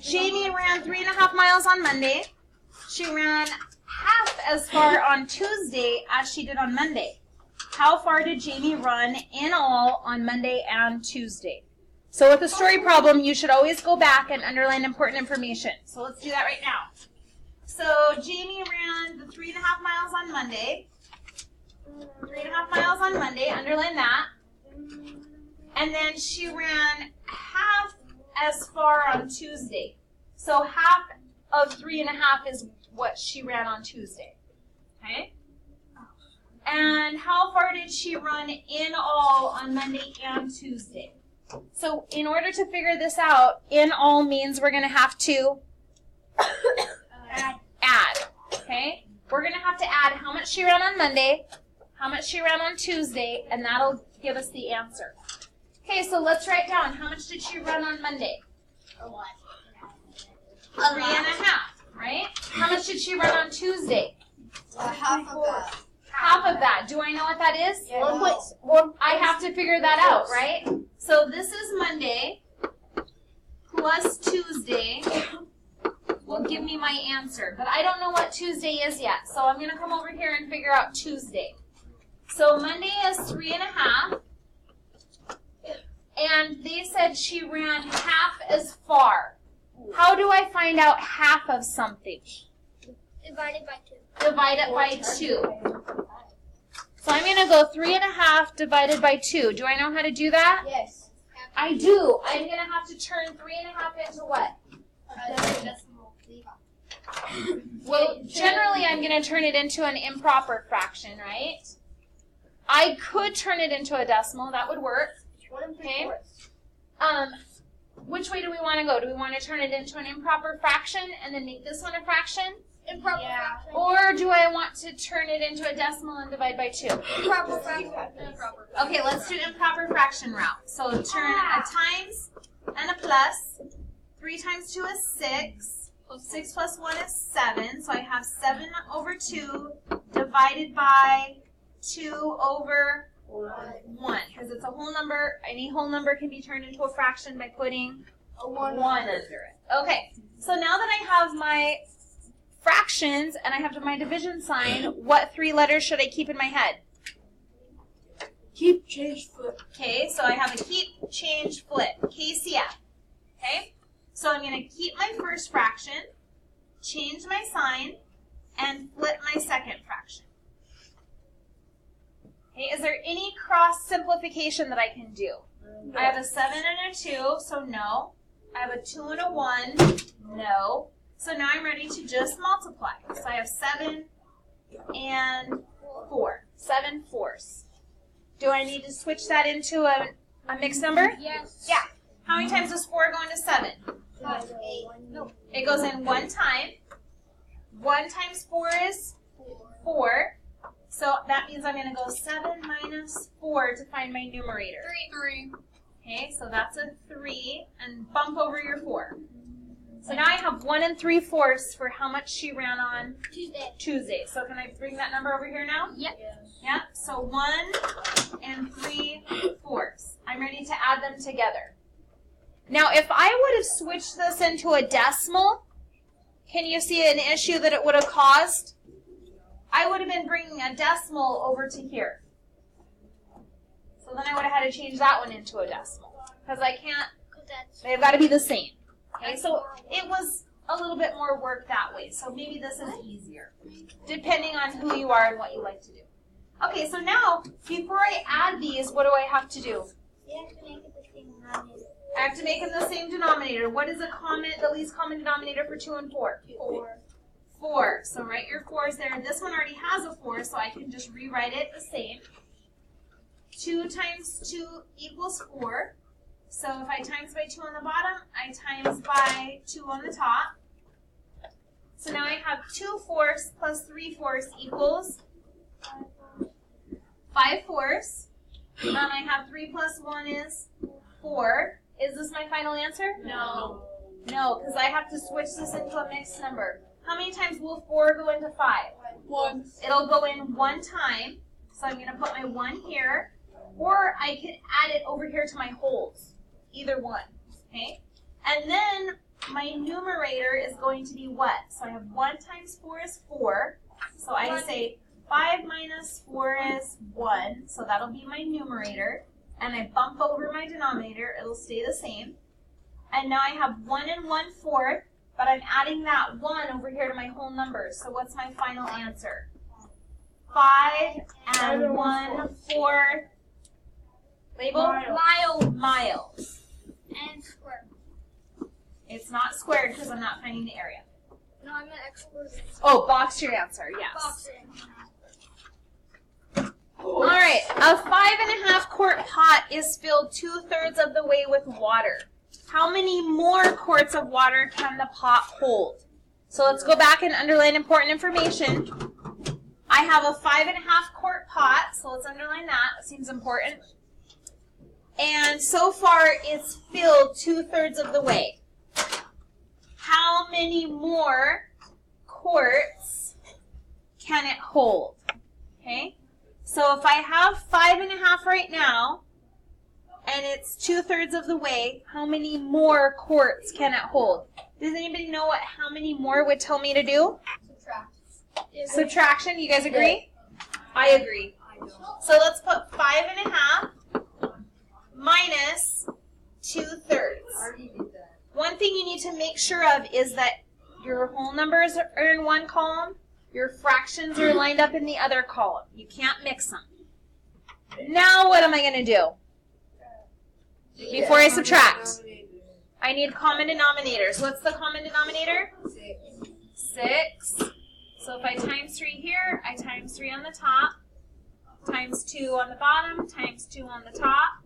Jamie ran 3.5 miles on Monday. She ran half as far on Tuesday as she did on Monday. How far did Jamie run in all on Monday and Tuesday? So with a story problem, you should always go back and underline important information. So let's do that right now. So Jamie ran the 3.5 miles on Monday. 3.5 miles on Monday, underline that. And then she ran half as far on Tuesday. So half of 3.5 is what she ran on Tuesday. Okay? And how far did she run in all on Monday and Tuesday? So in order to figure this out, in all means we're going to have to add. Okay? We're going to have to add how much she ran on Monday, how much she ran on Tuesday, and that'll give us the answer. Okay, so let's write down how much did she run on Monday? 3.5, right? How much did she run on Tuesday? Half of that. Half of that. Do I know what that is? Yeah. I have to figure that out, right? So this is Monday plus Tuesday will give me my answer. But I don't know what Tuesday is yet. So I'm going to come over here and figure out Tuesday. So Monday is 3.5. And they said she ran half as far. How do I find out half of something? Divided by 2. Divide it by 2. So I'm going to go 3.5 divided by 2. Do I know how to do that? Yes. I do. I'm going to have to turn 3.5 into what? Well, generally I'm going to turn it into an improper fraction, right? I could turn it into a decimal. That would work. Okay. Which way do we want to go? Do we want to turn it into an improper fraction and then make this one a fraction? Improper fraction. Or do I want to turn it into a decimal and divide by 2? Improper fraction. Okay, let's do improper fraction route. So turn a times and a plus. 3 times 2 is 6. 6 plus 1 is 7. So I have 7 over 2 divided by 2 over 1. Because it's a whole number. Any whole number can be turned into a fraction by putting a 1 under it. Okay, so now that I have my fractions and I have my division sign, what 3 letters should I keep in my head? Keep, change, flip. Okay, so I have a keep, change, flip, KCF. Okay, so I'm going to keep my first fraction, change my sign, and flip my second fraction. Okay, is there any cross simplification that I can do? No. I have a 7 and a 2, so no. I have a 2 and a 1, no. So now I'm ready to just multiply. So I have 7 and 4. 7 fourths. Do I need to switch that into a mixed number? Yes. Yeah. How many times does 4 go into 7? 8. No. It goes in 1 time. 1 times 4 is 4. So that means I'm going to go 7 minus 4 to find my numerator. 3. Okay, so that's a 3. And bump over your 4. So now I have 1 3/4 for how much she ran on Tuesday. So can I bring that number over here now? Yep. Yeah. So 1 3/4. I'm ready to add them together. Now, if I would have switched this into a decimal, can you see an issue that it would have caused? I would have been bringing a decimal over to here. So then I would have had to change that one into a decimal. Because I can't, they've got to be the same. Okay, so it was a little bit more work that way. So maybe this is easier, depending on who you are and what you like to do. Okay, so now, before I add these, what do I have to do? You have to make it the same denominator. I have to make them the same denominator. What is the least common denominator for 2 and 4? 4. 4. So write your 4s there. This one already has a 4, so I can just rewrite it the same. 2 times 2 equals 4. So if I times by 2 on the bottom, I times by 2 on the top. So now I have 2/4 plus 3/4 equals 5/4. And I have 3 plus 1 is 4. Is this my final answer? No. No, because I have to switch this into a mixed number. How many times will 4 go into 5? 1. It'll go in 1 time. So I'm going to put my 1 here. Or I could add it over here to my wholes. Either one. Okay? And then my numerator is going to be what? So I have 1 times 4 is 4. So I say 5 minus 4 is 1. So that'll be my numerator. And I bump over my denominator. It'll stay the same. And now I have 1 and 1/4. But I'm adding that 1 over here to my whole number. So what's my final answer? 5 and 1/4. Label? Miles. And square. It's not squared because I'm not finding the area. No, I'm gonna exclude it. Oh, box your answer, yes. Box it. All right, a 5.5 quart pot is filled 2/3 of the way with water. How many more quarts of water can the pot hold? So let's go back and underline important information. I have a 5.5 quart pot, so let's underline that. It seems important. And so far, it's filled 2/3 of the way. How many more quarts can it hold? Okay, so if I have 5.5 right now, and it's 2/3 of the way, how many more quarts can it hold? Does anybody know what how many more would tell me to do? Subtract. Subtraction, you guys agree? I agree. So let's put 5.5 minus 2/3. One thing you need to make sure of is that your whole numbers are in one column, your fractions are lined up in the other column. You can't mix them. Now what am I going to do? Before I subtract, I need common denominators. What's the common denominator? 6. So if I times 3 here, I times 3 on the top, times 2 on the bottom, times 2 on the top.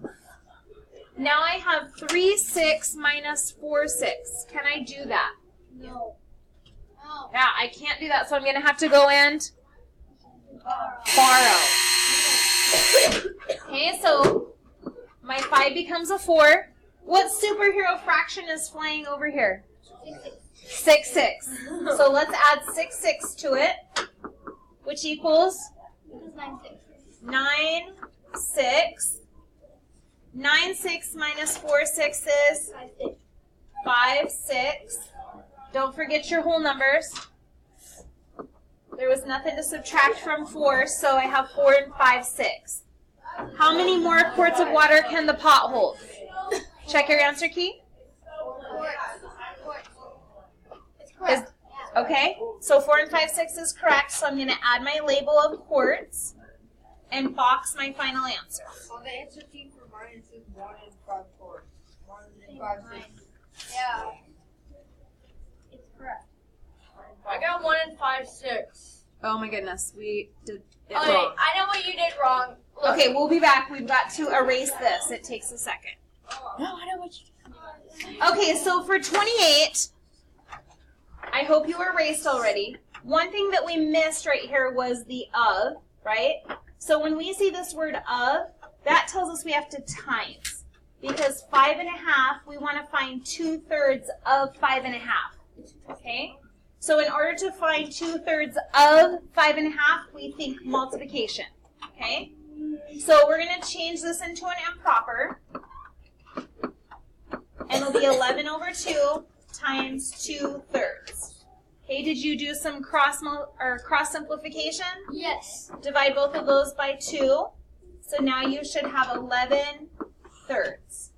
Now I have 3/6 minus 4/6. Can I do that? No. No. Yeah, I can't do that, so I'm going to have to go and borrow. Okay, so my 5 becomes a 4. What superhero fraction is flying over here? 6/6. So let's add 6/6 to it, which equals 9/6. 9/6 minus 4/6 is 5/6. Don't forget your whole numbers. There was nothing to subtract from 4, so I have 4 and 5/6. How many more quarts of water can the pot hold? Check your answer key. It's correct. Okay, so 4 and 5/6 is correct, so I'm going to add my label of quarts and box my final answer. On the answer key for mine, it says 1 and 5/4. 1 and 5/6. Yeah. It's correct. I got 1 and 5/6. Oh my goodness, we did it Okay, wrong. I know what you did wrong. Look. Okay, we'll be back. We've got to erase this. It takes a second. No, I know what you did. Okay, so for 28, I hope you erased already. One thing that we missed right here was the of, right? So when we see this word of, that tells us we have to times. Because 5.5, we want to find 2/3 of 5.5. Okay? So in order to find 2/3 of 5.5, we think multiplication. Okay? So we're going to change this into an improper. And it'll be 11 over 2 times 2/3. Okay, did you do some cross simplification? Yes. Divide both of those by 2. So now you should have 11/3.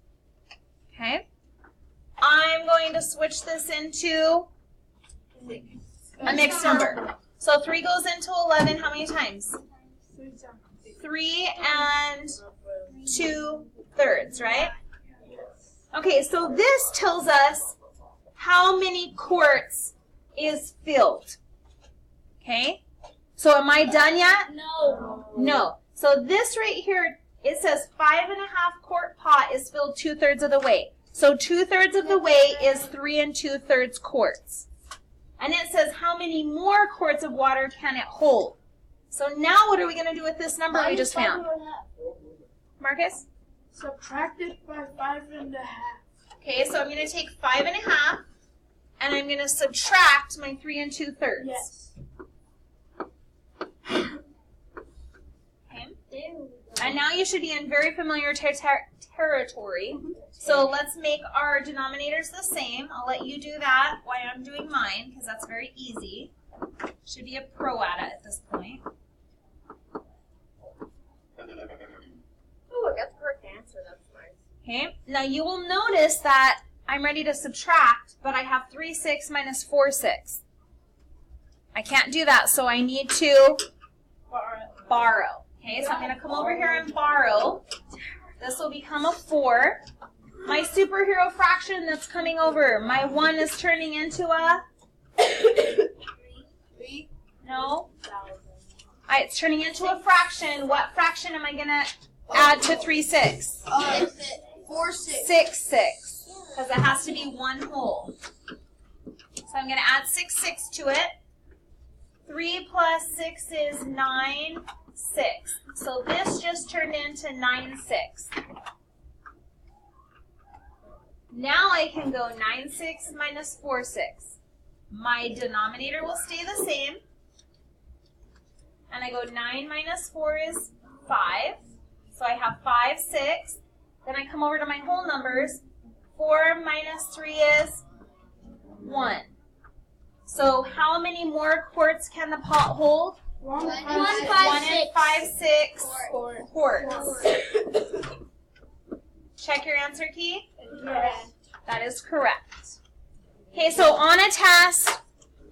Okay? I'm going to switch this into a mixed number. So 3 goes into 11 how many times? 3 and 2/3, right? Okay, so this tells us how many quarts is filled. Okay? So am I done yet? No. No. So this right here, it says 5.5 quart pot is filled 2/3 of the way. So 2/3 of the way is 3 and 2/3 quarts. And it says how many more quarts of water can it hold? So now what are we going to do with this number we just found? Marcus? Subtract it by 5.5. Okay, so I'm going to take 5.5 and I'm going to subtract my 3 and 2/3. Yes. Okay. And now you should be in very familiar territory. So let's make our denominators the same. I'll let you do that while I'm doing mine, because that's very easy. Should be a pro at it at this point. Oh, I got the correct answer. That's nice. Okay, now you will notice that I'm ready to subtract, but I have 3 6 minus 4 6. I can't do that, so I need to borrow. Okay, so I'm going to come over here and borrow. This will become a 4. My superhero fraction that's coming over, my 1 is turning into a? 3. No? It's turning into a fraction. What fraction am I going to add to 3 6? 4 6. 6 6. Because it has to be 1 whole. So I'm going to add 6 6 to it. 3 plus 6 is 9 6. So this just turned into 9 6. Now I can go 9 6 minus 4 6. My denominator will stay the same. And I go 9 minus 4 is 5. So I have 5 6. Then I come over to my whole numbers. 4 minus 3 is 1. So how many more quarts can the pot hold? 1 1 5 and 5 6 quarts. Quart. Check your answer key. Correct. That is correct. Okay, so on a test,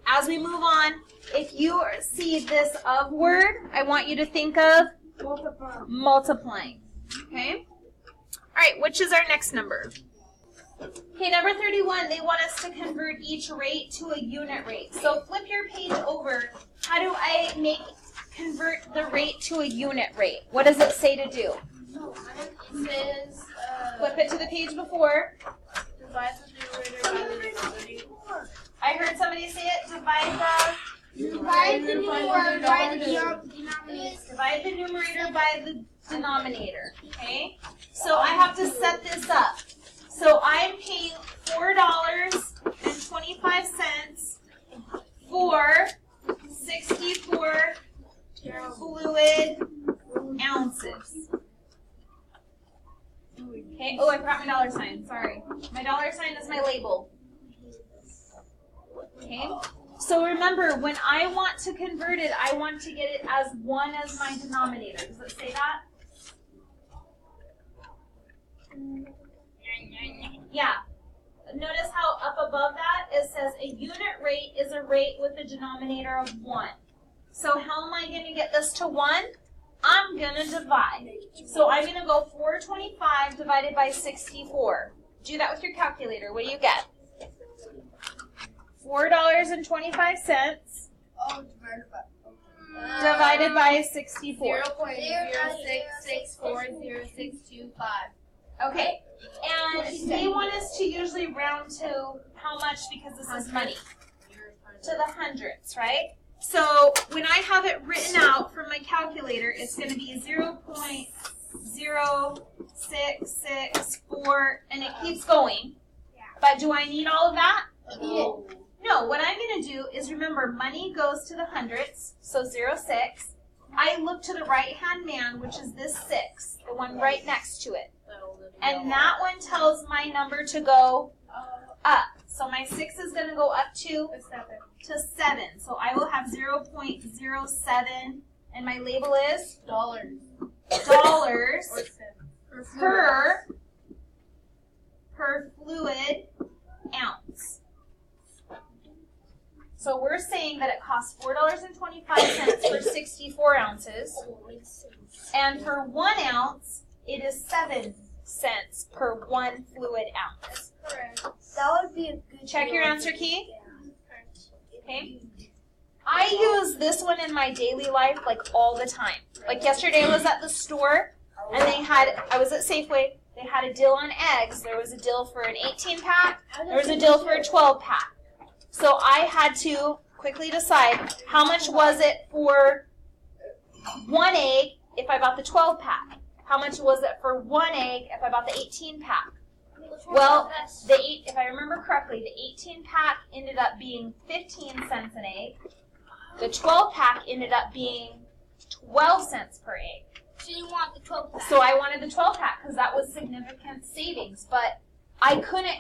as we move on, if you see this of word, I want you to think of multiplying. Okay? All right, which is our next number? Okay, number 31, they want us to convert each rate to a unit rate. So flip your page over. How do I convert the rate to a unit rate? What does it say to do? It says, Flip it to the page before. Divide the numerator by the denominator. I heard somebody say it. divide the numerator by the denominator. Divide the numerator by the denominator. Okay? So I have to set this up. So I'm paying $4.25 for 64 fluid ounces. Okay. Oh, I forgot my dollar sign. Sorry. My dollar sign is my label. Okay. So remember, when I want to convert it, I want to get it as 1 as my denominator. Does it say that? Yeah. Notice how up above that it says a unit rate is a rate with a denominator of 1. So how am I going to get this to 1? I'm going to divide. So I'm going to go 425 divided by 64. Do that with your calculator. What do you get? $4.25 Oh, divided by 64. 0.0664065. Okay. And they want us to usually round to how much because this is money? To the hundreds, right? So when I have it written out from my calculator, it's going to be 0.0664, and it keeps going. But do I need all of that? No. No, what I'm going to do is remember money goes to the hundreds, so 06. I look to the right-hand man, which is this 6, the one right next to it. And that one tells my number to go up. So my 6 is going to go up to 7. So I will have 0.07, and my label is Dollars. per fluid ounce. So we're saying that it costs $4.25 for 64 ounces, and for 1 ounce, it is 7 cents per 1 fluid ounce. That would be a good Check your deal. answer key. Okay. I use this one in my daily life like all the time. Like yesterday I was at the store and I was at Safeway, they had a deal on eggs. There was a deal for an 18-pack, there was a deal for a 12-pack. So I had to quickly decide how much was it for 1 egg if I bought the 12-pack. How much was it for 1 egg if I bought the 18-pack? Well, if I remember correctly, the 18-pack ended up being 15 cents an egg. The 12-pack ended up being 12 cents per egg. So you want the 12 pack. So I wanted the 12 pack because that was significant savings, but I couldn't